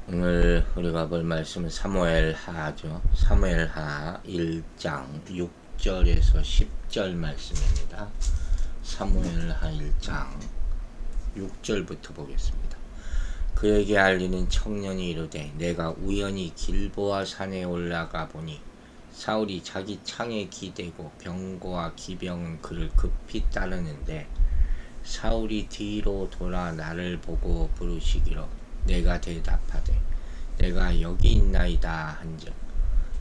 오늘 우리가 볼 말씀은 사무엘하죠. 사무엘하 1장 6절에서 10절 말씀입니다. 사무엘하 1장 6절부터 보겠습니다. 그에게 알리는 청년이 이르되 내가 우연히 길보아 산에 올라가 보니 사울이 자기 창에 기대고 병거와 기병은 그를 급히 따르는데 사울이 뒤로 돌아 나를 보고 부르시기로 내가 대답하되 내가 여기 있나이다 한즉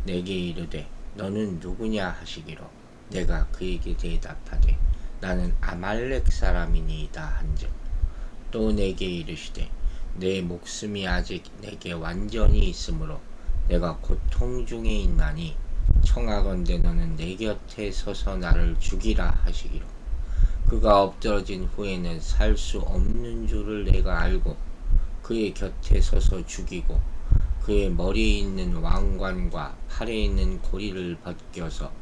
내게 이르되 너는 누구냐 하시기로 내가 그에게 대답하되 나는 아말렉 사람이니이다 한즉 또 내게 이르시되 내 목숨이 아직 내게 완전히 있으므로 내가 고통 중에 있나니 청하건대 너는 내 곁에 서서 나를 죽이라 하시기로 그가 엎드러진 후에는 살 수 없는 줄을 내가 알고 그의 곁에 서서 죽이고 그의 머리에 있는 왕관과 팔에 있는 고리를 벗겨서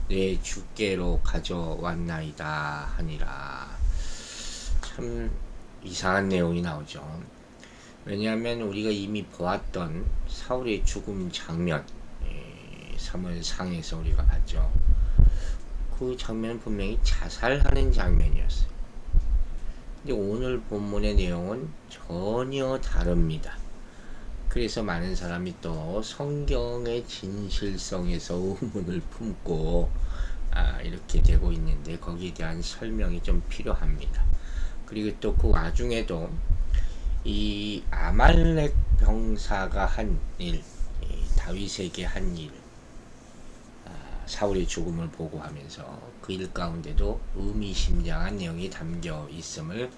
내 주께로 가져왔나이다 하니라. 참 이상한 내용이 나오죠. 왜냐하면 우리가 이미 보았던 사울의 죽음 장면, 사무엘상에서 우리가 봤죠. 그 장면은 분명히 자살하는 장면이었어요. 근데 오늘 본문의 내용은 전혀 다릅니다. 그래서 많은 사람이 또 성경의 진실성에서 의문을 품고 이렇게 되고 있는데 거기에 대한 설명이 좀 필요합니다. 그리고 또 그 와중에도 이 아말렉 병사가 한 일, 다윗에게 한 일, 사울의 죽음을 보고하면서 그 일 가운데도 의미심장한 내용이 담겨 있음을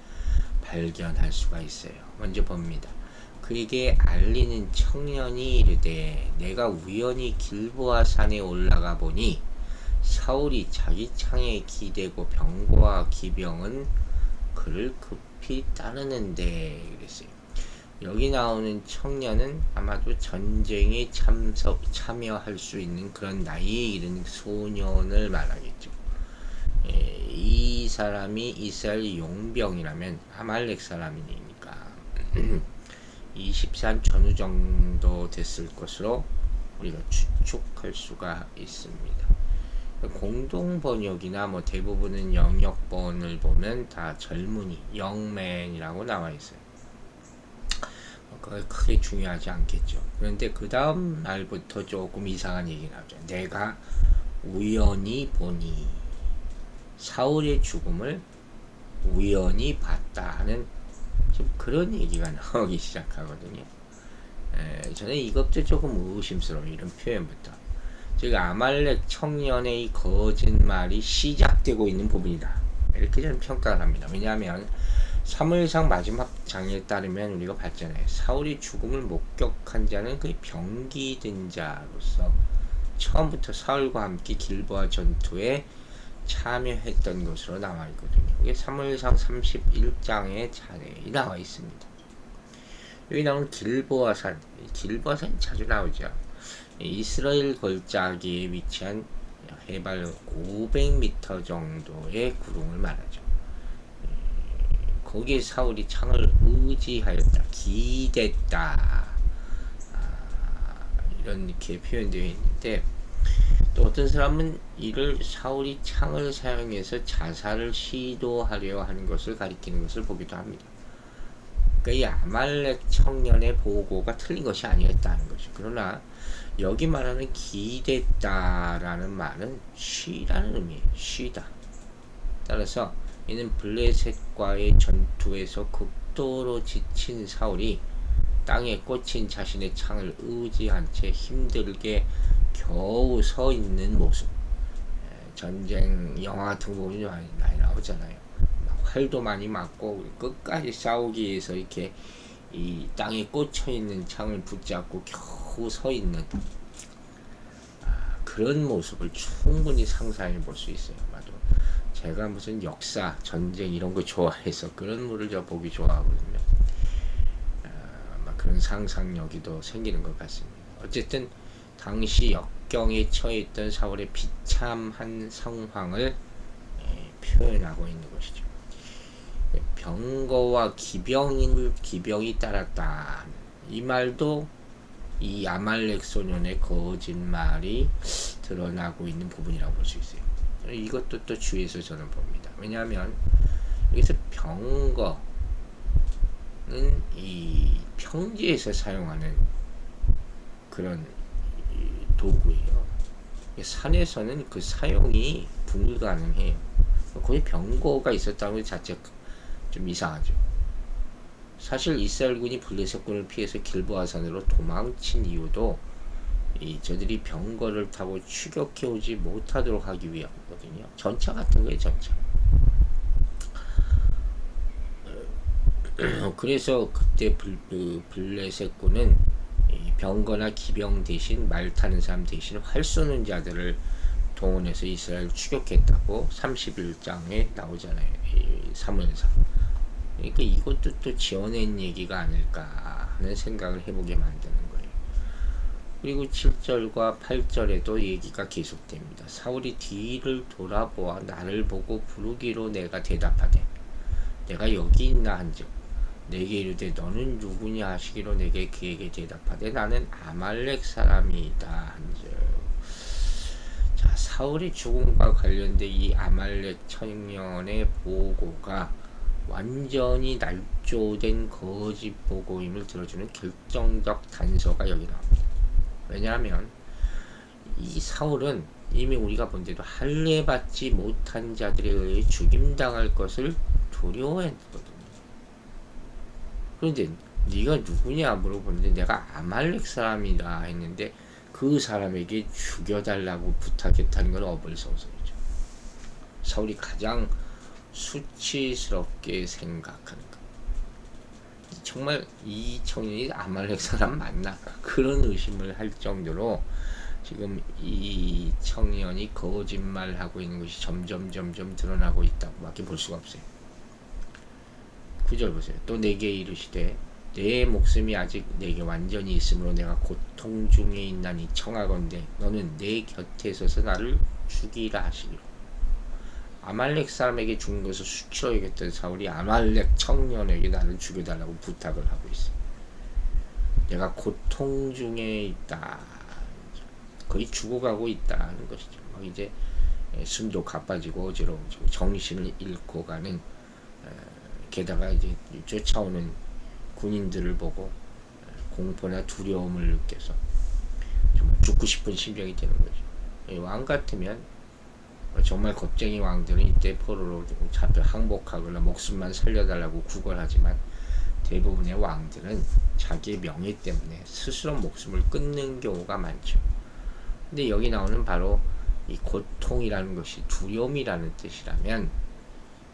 발견할 수가 있어요. 먼저 봅니다. 그에게 알리는 청년이 이르되 내가 우연히 길보아 산에 올라가 보니 사울이 자기 창에 기대고 병거와 기병은 그를 급히 따르는데 그랬어요. 여기 나오는 청년은 아마도 전쟁에 참여할 수 있는 그런 나이에 이른 소년을 말하겠죠. 이 사람이 이스라엘 용병이라면 아말렉 사람이니까 20살 전후 정도 됐을 것으로 우리가 추측할 수가 있습니다. 공동 번역이나 뭐 대부분은 영역본을 보면 다 젊은이, 영맨이라고 나와 있어요. 그게 크게 중요하지 않겠죠. 그런데 그 다음 날부터 조금 이상한 얘기 나오죠. 내가 우연히 보니 사울의 죽음을 우연히 봤다 하는 좀 그런 얘기가 나오기 시작하거든요. 저는 이것도 조금 의심스러워요. 이런 표현부터. 즉 아말렉 청년의 이 거짓말이 시작되고 있는 부분이다. 이렇게 저는 평가를 합니다. 왜냐하면 사무엘상 마지막 장에 따르면 우리가 봤잖아요. 사울이 죽음을 목격한 자는 그 병기든 자로서 처음부터 사울과 함께 길보아 전투에 참여했던 것으로 나와 있거든요. 이게 사무엘상 31장에 자세히 나와 있습니다. 여기 나오는 길보아산, 길보아산이 자주 나오죠. 이스라엘 골짜기에 위치한 해발 500m 정도의 구름을 말하죠. 거기에 사울이 창을 의지하였다, 기댔다, 이런 이렇게 표현되어 있는데 또 어떤 사람은 이를 사울이 창을 사용해서 자살을 시도하려 하는 것을 가리키는 것을 보기도 합니다. 그러니까 이 아말렉 청년의 보고가 틀린 것이 아니었다는 것이죠. 그러나 여기 말하는 기댔다라는 말은 쉬라는 의미예요. 쉬다. 따라서 이는 블레셋과의 전투에서 극도로 지친 사울이 땅에 꽂힌 자신의 창을 의지한 채 힘들게 겨우 서 있는 모습. 전쟁 영화 같은 거 보면 많이 나오잖아요. 활도 많이 맞고 끝까지 싸우기 위해서 이렇게 이 땅에 꽂혀 있는 창을 붙잡고 겨우 서 있는 그런 모습을 충분히 상상해 볼 수 있어요. 아마도 제가 무슨 역사, 전쟁 이런 거 좋아해서 그런 물을 저 보기 좋아하거든요. 그런 상상력이 더 생기는 것 같습니다. 어쨌든 당시 역경에 처해 있던 사울의 비참한 상황을 표현하고 있는 것이죠. 병거와 기병이 따랐다. 이 말도 이 아말렉 소년의 거짓말이 드러나고 있는 부분이라고 볼 수 있어요. 이것도 또 주의해서 저는 봅니다. 왜냐하면 여기서 병거는 이 평지에서 사용하는 그런 도구예요. 산에서는 그 사용이 불가능해요. 거기 병거가 있었다는 것 자체가 좀 이상하죠. 사실 이스라엘군이 블레셋군을 피해서 길보아산으로 도망친 이유도 저들이 병거를 타고 추격해 오지 못하도록 하기 위함이거든요. 전차 같은 거예요, 전차. 그래서 그때 블레셋군은 병거나 기병 대신 말 타는 사람 대신 활 쏘는 자들을 동원해서 이스라엘 추격했다고 31장에 나오잖아요. 사무엘상. 그러니까 이것도 또 지어낸 얘기가 아닐까 하는 생각을 해보게 만드는 거예요. 그리고 7절과 8절에도 얘기가 계속됩니다. 사울이 뒤를 돌아보아 나를 보고 부르기로 내가 대답하되 내가 여기 있나 한즉 내게 이르되 너는 누구냐 하시기로 내게 그에게 대답하되 나는 아말렉 사람이다 한즉. 자, 사울의 죽음과 관련된 이 아말렉 청년의 보고가 완전히 날조된 거짓 보고임을 들어주는 결정적 단서가 여기 나옵니다. 왜냐하면 이 사울은 이미 우리가 본 대로 할례 받지 못한 자들에 의해 죽임당할 것을 두려워했거든요. 그런데 네가 누구냐 물어보는데 내가 아말렉 사람이라 했는데 그 사람에게 죽여달라고 부탁했다는 건 어불성설이죠. 사울이 가장 수치스럽게 생각하는 것. 정말 이 청년이 아말렉 사람 맞나? 그런 의심을 할 정도로 지금 이 청년이 거짓말하고 있는 것이 점점 드러나고 있다고 밖에 볼 수가 없어요. 9절 보세요. 또 내게 이르시되 내 목숨이 아직 내게 완전히 있으므로 내가 고통 중에 있나니 청하건대 너는 내 곁에 서서 나를 죽이라 하시기로. 아말렉 사람에게 죽는 것을 수치로 여겼던 사울이 아말렉 청년에게 나를 죽여달라고 부탁을 하고 있어요. 내가 고통 중에 있다. 거의 죽어가고 있다는 것이죠. 막 이제 숨도 가빠지고 어지러워지고 정신을 잃고 가는, 게다가 이제 쫓아오는 군인들을 보고 공포나 두려움을 느껴서 정말 죽고 싶은 심정이 되는 거죠. 왕 같으면 정말 겁쟁이 왕들은 이때 포로로 잡혀 항복하거나 목숨만 살려달라고 구걸하지만 대부분의 왕들은 자기의 명예 때문에 스스로 목숨을 끊는 경우가 많죠. 근데 여기 나오는 바로 이 고통이라는 것이 두려움이라는 뜻이라면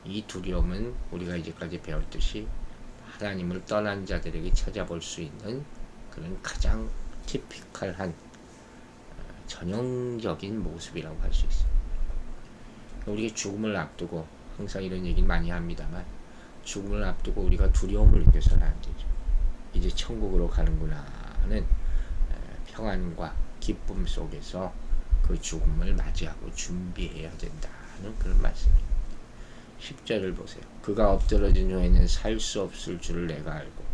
이 두려움은 우리가 이제까지 배웠듯이 하나님을 떠난 자들에게 찾아볼 수 있는 그런 가장 티피컬한 전형적인 모습이라고 할 수 있어요. 우리가 죽음을 앞두고 항상 이런 얘기를 많이 합니다만 죽음을 앞두고 우리가 두려움을 느껴서는 안 되죠. 이제 천국으로 가는구나 하는 평안과 기쁨 속에서 그 죽음을 맞이하고 준비해야 된다는 그런 말씀입니다. 10절을 보세요. 그가 엎드러진 후에는 살 수 없을 줄을 내가 알고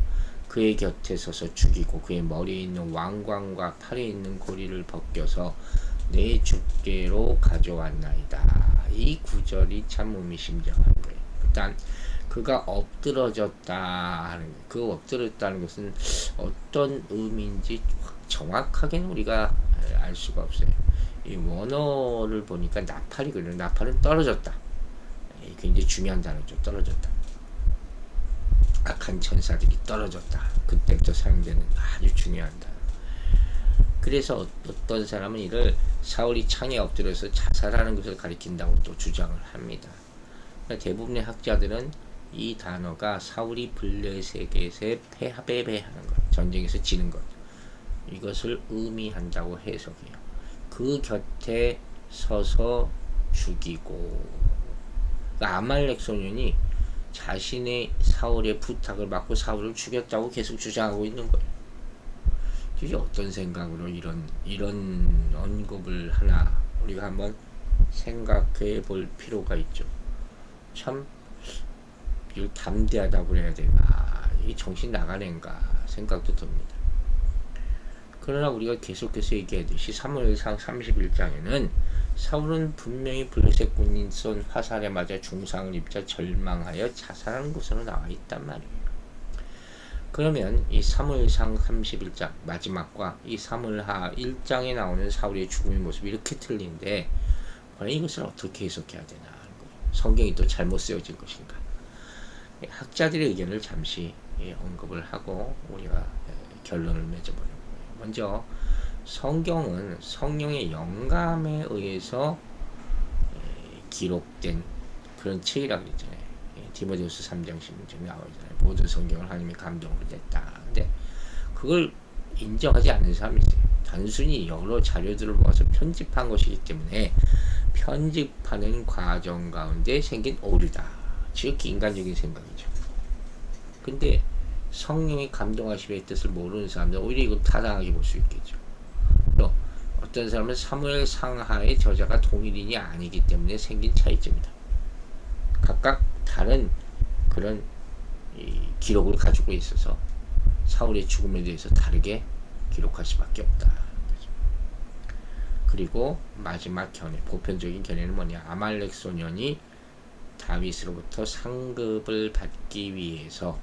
그의 곁에 서서 죽이고 그의 머리에 있는 왕관과 팔에 있는 고리를 벗겨서 내 주께로 가져왔나이다. 이 구절이 참 의미심장한 거예요. 일단 그가 엎드러졌다 하는 거예요. 그 엎드렸다는 것은 어떤 의미인지 정확하게는 우리가 알 수가 없어요. 이 원어를 보니까 나팔이거든요. 나팔은 떨어졌다. 굉장히 중요한 단어죠. 떨어졌다. 악한 천사들이 떨어졌다. 그때부터 사용되는 아주 중요한 단어. 그래서 어떤 사람은 이를 사울이 창에 엎드려서 자살하는 것을 가리킨다고 또 주장을 합니다. 그러니까 대부분의 학자들은 이 단어가 사울이 블레셋에 패배하는 것, 전쟁에서 지는 것, 이것을 의미한다고 해석해요. 그 곁에 서서 죽이고, 그러니까 아말렉 소년이 자신의 사울의 부탁을 받고 사울을 죽였다고 계속 주장하고 있는 거예요. 이게 어떤 생각으로 이런 언급을 하나 우리가 한번 생각해 볼 필요가 있죠. 참 이걸 담대하다고 그래야 되나, 이 정신 나간 애인가 생각도 듭니다. 그러나 우리가 계속해서 얘기하듯이 사무엘상 31장에는 사울은 분명히 블레셋 군인 쏜 화살에 맞아 중상을 입자 절망하여 자살한 것으로 나와 있단 말이에요. 그러면 이 사무엘상 31장 마지막과 이 사무엘하 1장에 나오는 사울의 죽음의 모습이 이렇게 틀린데 과연 이것을 어떻게 해석해야 되나 하는 거예요. 성경이 또 잘못 쓰여진 것인가. 학자들의 의견을 잠시 언급을 하고 우리가 결론을 맺어보려고 해요. 먼저 성경은 성령의 영감에 의해서 기록된 그런 책이라고 그랬잖아요. 디모데후서 3장 16절에 나오잖아요. 모든 성경을 하나님이 감동을 냈다. 근데 그걸 인정하지 않는 사람이 있어요. 단순히 여러 자료들을 모아서 편집한 것이기 때문에 편집하는 과정 가운데 생긴 오류다. 지극히 인간적인 생각이죠. 근데 성령이 감동하심의 뜻을 모르는 사람들 오히려 이걸 타당하게 볼 수 있겠죠. 또 어떤 사람은 사무엘 상하의 저자가 동일인이 아니기 때문에 생긴 차이점이다. 각각 다른 그런 기록을 가지고 있어서 사울의 죽음에 대해서 다르게 기록할 수밖에 없다. 그리고 마지막 견해, 보편적인 견해는 뭐냐? 아말렉 소년이 다윗으로부터 상급을 받기 위해서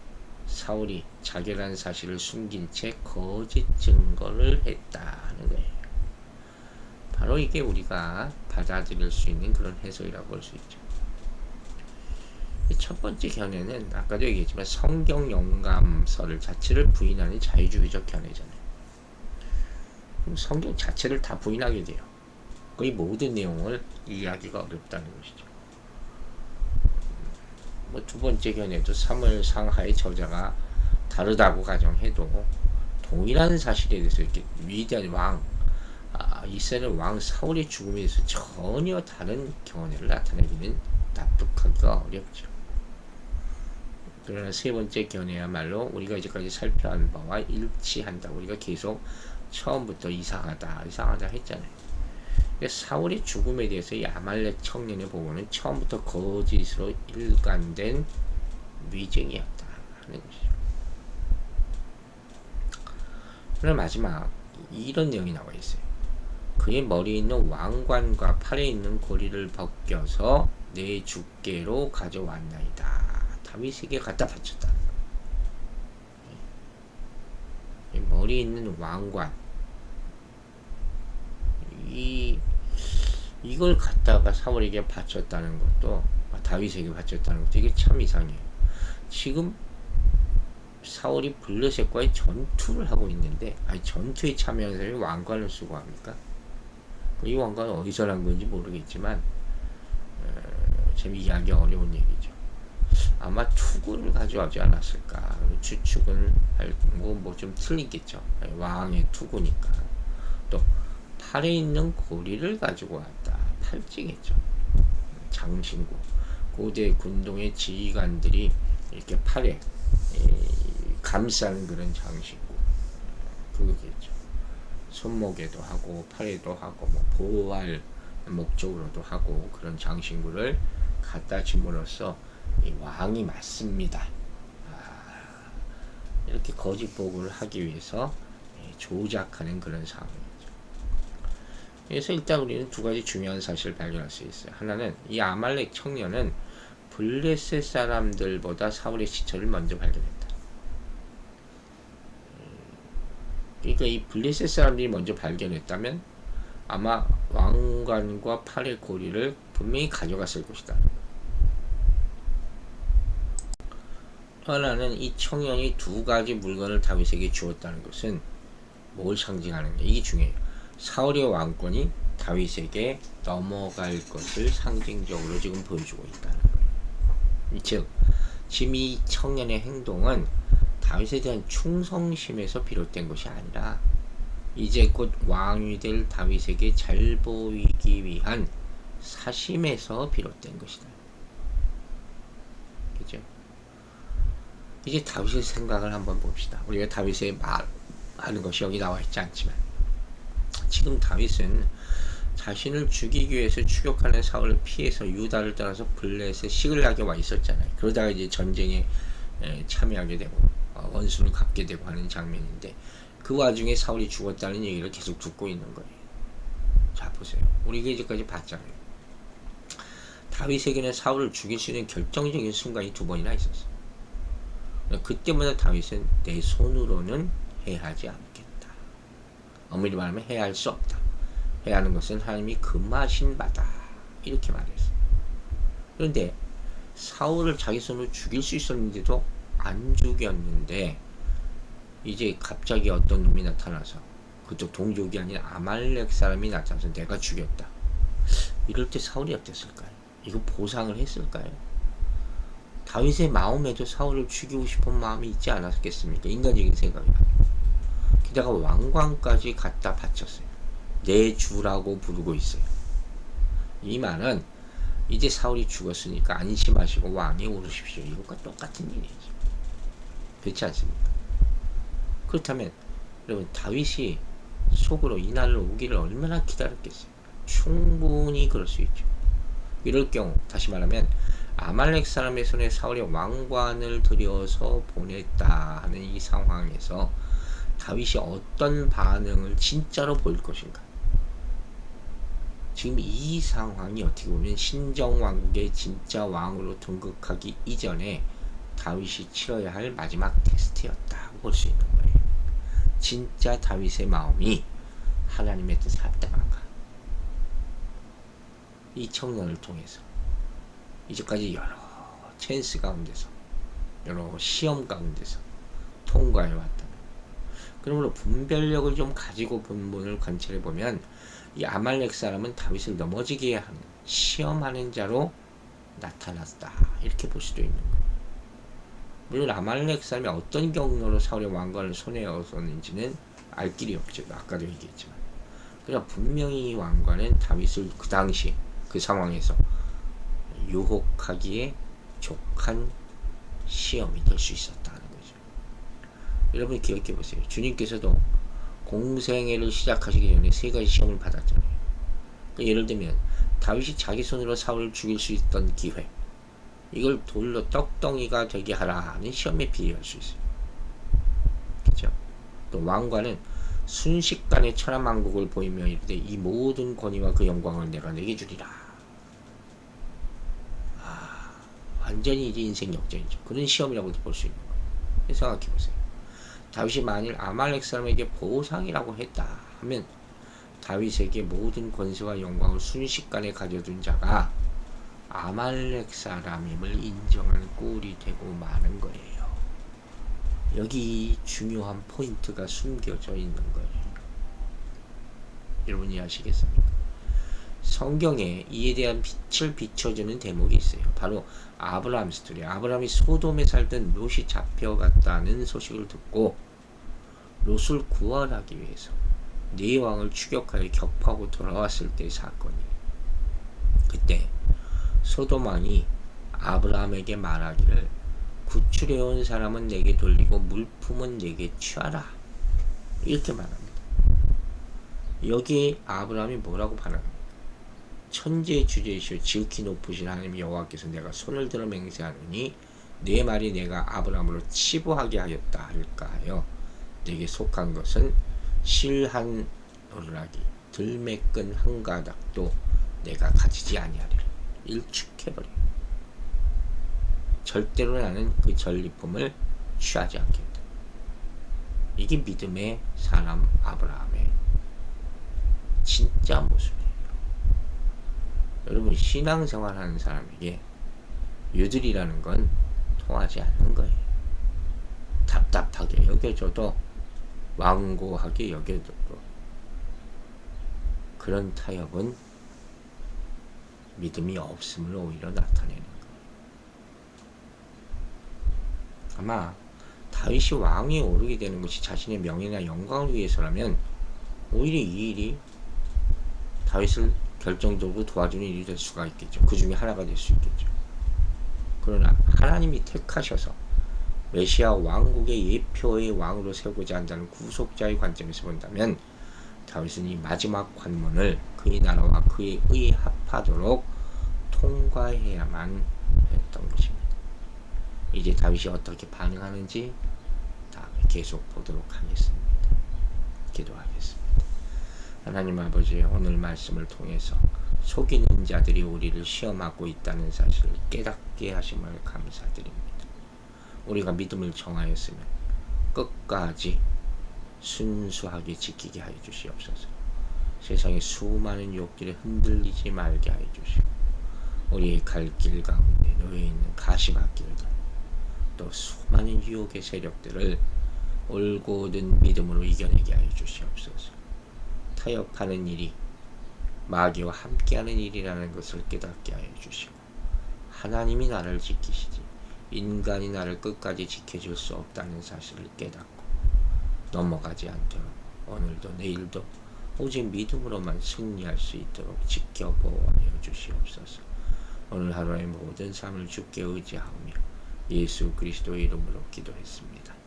사울이 자결한 사실을 숨긴 채 거짓 증거를 했다는 거예요. 바로 이게 우리가 받아들일 수 있는 그런 해석이라고 볼 수 있죠. 첫 번째 견해는 아까도 얘기했지만 성경 영감서를 자체를 부인하는 자유주의적 견해잖아요. 그럼 성경 자체를 다 부인하게 돼요. 거의 모든 내용을 이해하기가 어렵다는 것이죠. 두 번째 견해도 사무엘 상하의 저자가 다르다고 가정해도 동일한 사실에 대해서 이렇게 위대한 왕, 이스라엘 왕 사울의 죽음에 대해서 전혀 다른 견해를 나타내기는 납득하기가 어렵죠. 그러나 세 번째 견해야말로 우리가 이제까지 살펴온 바와 일치한다. 우리가 계속 처음부터 이상하다 했잖아요. 사울의 죽음에 대해서 이 아말렉 청년의 보고는 처음부터 거짓으로 일관된 위증이었다 하는 것이죠. 그러나 마지막 이런 내용이 나와 있어요. 그의 머리에 있는 왕관과 팔에 있는 고리를 벗겨서 내 주께로 가져왔나이다. 다윗에게 갖다 바쳤다. 머리에 있는 왕관, 이걸 갖다가 사울에게 바쳤다는 것도, 다윗에게 바쳤다는 것도 이게 참 이상해요. 지금 사울이 블레셋과의 전투를 하고 있는데, 전투에 참여한 사람이 왕관을 쓰고 합니까? 이 왕관은 어디서 난 건지 모르겠지만 참 이해하기 어려운 얘기죠. 아마 투구를 가져가지 않았을까. 추측은 뭐 좀 틀리겠죠. 왕의 투구니까. 또 팔에 있는 고리를 가지고 왔다. 팔찌겠죠. 장신구. 고대 군동의 지휘관들이 이렇게 팔에 감싸는 그런 장신구. 그거겠죠. 손목에도 하고 팔에도 하고 뭐 보호할 목적으로도 하고 그런 장신구를 갖다 줌으로써 이 왕이 맞습니다. 이렇게 거짓 보고를 하기 위해서 조작하는 그런 상황이죠. 그래서 일단 우리는 두 가지 중요한 사실을 발견할 수 있어요. 하나는 이 아말렉 청년은 블레셋 사람들보다 사울의 시체를 먼저 발견했다. 그러니까 이 블레셋 사람들이 먼저 발견했다면 아마 왕관과 팔의 고리를 분명히 가져갔을 것이다. 또 하나는 이 청년이 두 가지 물건을 다윗에게 주었다는 것은 뭘 상징하는가? 이게 중요해요. 사울의 왕권이 다윗에게 넘어갈 것을 상징적으로 지금 보여주고 있다는 거예요. 즉, 지금 이 청년의 행동은 다윗에 대한 충성심에서 비롯된 것이 아니라 이제 곧 왕이 될 다윗에게 잘 보이기 위한 사심에서 비롯된 것이다. 그죠? 이제 다윗의 생각을 한번 봅시다. 우리가 다윗의 말하는 것이 여기 나와 있지 않지만 지금 다윗은 자신을 죽이기 위해서 추격하는 사울을 피해서 유다를 떠나서 블레셋 시글락에 와 있었잖아요. 그러다가 이제 전쟁에 참여하게 되고 원수를 갚게 되고 하는 장면인데, 그 와중에 사울이 죽었다는 얘기를 계속 듣고 있는 거예요. 자 보세요. 우리가 이제까지 봤잖아요. 다윗에게는 사울을 죽일 수 있는 결정적인 순간이 두 번이나 있었어. 그때마다 다윗은 내 손으로는 해하지 않겠다. 엄밀히 말하면 해할 수 없다. 해야 하는 것은 하나님이 금하신 바다. 이렇게 말했어. 그런데 사울을 자기 손으로 죽일 수 있었는데도 안 죽였는데, 이제 갑자기 어떤 놈이 나타나서, 그쪽 동족이 아닌 아말렉 사람이 나타나서 내가 죽였다. 이럴 때 사울이 어땠을까요? 이거 보상을 했을까요? 다윗의 마음에도 사울을 죽이고 싶은 마음이 있지 않았겠습니까? 인간적인 생각이라. 게다가 왕관까지 갖다 바쳤어요. 내 주라고 부르고 있어요. 이 말은 이제 사울이 죽었으니까 안심하시고 왕에 오르십시오. 이것과 똑같은 일이죠. 그렇지 않습니까? 그렇다면 여러분, 다윗이 속으로 이 날을 오기를 얼마나 기다렸겠어요? 충분히 그럴 수 있죠. 이럴 경우 다시 말하면 아말렉 사람의 손에 사울의 왕관을 들여서 보냈다 하는 이 상황에서 다윗이 어떤 반응을 진짜로 보일 것인가? 지금 이 상황이 어떻게 보면 신정왕국의 진짜 왕으로 등극하기 이전에 다윗이 치러야 할 마지막 테스트였다고 볼 수 있는 거예요. 진짜 다윗의 마음이 하나님의 뜻에 합당한가? 이 청년을 통해서 이제까지 여러 찬스 가운데서, 여러 시험 가운데서 통과해 왔다면, 그러므로 분별력을 좀 가지고 본문을 관찰해 보면 이 아말렉 사람은 다윗을 넘어지게 하는, 시험하는 자로 나타났다, 이렇게 볼 수도 있는 거예요. 물론 아말렉 사람이 어떤 경로로 사울의 왕관을 손에 얻었는지는 알 길이 없죠. 아까도 얘기했지만. 그러나 분명히 이 왕관은 다윗을 그 당시 그 상황에서 유혹하기에 족한 시험이 될 수 있었다는 거죠. 여러분 기억해 보세요. 주님께서도 공생애를 시작하시기 전에 세 가지 시험을 받았잖아요. 그러니까 예를 들면 다윗이 자기 손으로 사울을 죽일 수 있던 기회, 이걸 돌로 떡덩이가 되게 하라는 시험에 비유할 수 있어요. 그렇죠? 또 왕관은 순식간에 천하만국을 보이며 이르되 이 모든 권위와 그 영광을 내가 내게 주리라. 완전히 이제 인생 역전이죠. 그런 시험이라고도 볼 수 있는 거예요. 생각해 보세요. 다윗이 만일 아말렉 사람에게 보상이라고 했다 하면 다윗에게 모든 권세와 영광을 순식간에 가져둔 자가 아말렉 사람임을 인정하는 꼴이 되고 마는 거예요. 여기 중요한 포인트가 숨겨져 있는 거예요. 여러분 이해하시겠습니까? 성경에 이에 대한 빛을 비춰주는 대목이 있어요. 바로 아브라함 스토리. 아브라함이 소돔에 살던 롯이 잡혀갔다는 소식을 듣고 롯을 구원하기 위해서 네 왕을 추격하여 격파하고 돌아왔을 때의 사건이에요. 그때 소돔 왕이 아브라함에게 말하기를 구출해온 사람은 내게 돌리고 물품은 내게 취하라, 이렇게 말합니다. 여기에 아브라함이 뭐라고 반응합니까? 천지의 주제이시오 지극히 높으신 하나님 여호와께서 내가 손을 들어 맹세하노니 내 말이 내가 아브라함으로 치부하게 하였다 할까 하여 내게 속한 것은 실한 노르라기 들매끈 한 가닥도 내가 가지지 아니하리라. 일축해버려. 절대로 나는 그 전리품을 취하지 않겠다. 이게 믿음의 사람 아브라함의 진짜 모습이에요. 여러분 신앙생활 하는 사람에게 유들이라는 건 통하지 않는 거예요. 답답하게 여겨져도 완고하게 여겨져도 그런 타협은 믿음이 없음을 오히려 나타내는 거예요. 아마 다윗이 왕위에 오르게 되는 것이 자신의 명예나 영광을 위해서라면 오히려 이 일이 다윗을 결정적으로 도와주는 일이 될 수가 있겠죠. 그 중에 하나가 될 수 있겠죠. 그러나 하나님이 택하셔서 메시아 왕국의 예표의 왕으로 세우고자 한다는 구속자의 관점에서 본다면 다윗은 이 마지막 관문을 그의 나라와 그의 의에 합하도록 통과해야만 했던 것입니다. 이제 다윗이 어떻게 반응하는지 계속 보도록 하겠습니다. 기도하겠습니다. 하나님 아버지, 오늘 말씀을 통해서 속이는 자들이 우리를 시험하고 있다는 사실을 깨닫게 하심을 감사드립니다. 우리가 믿음을 정하였으면 끝까지 순수하게 지키게 하여 주시옵소서. 세상의 수많은 욕들에 흔들리지 말게 하여 주시고, 우리의 갈 길 가운데 놓여 있는 가시밭길들, 또 수많은 유혹의 세력들을 올곧은 믿음으로 이겨내게 하여 주시옵소서. 타협하는 일이 마귀와 함께하는 일이라는 것을 깨닫게 하여 주시고, 하나님이 나를 지키시지 인간이 나를 끝까지 지켜줄 수 없다는 사실을 깨닫고 넘어가지 않도록 오늘도 내일도 오직 믿음으로만 승리할 수 있도록 지켜보호하여 주시옵소서. 오늘 하루의 모든 삶을 주께 의지하며 예수 그리스도의 이름으로 기도했습니다.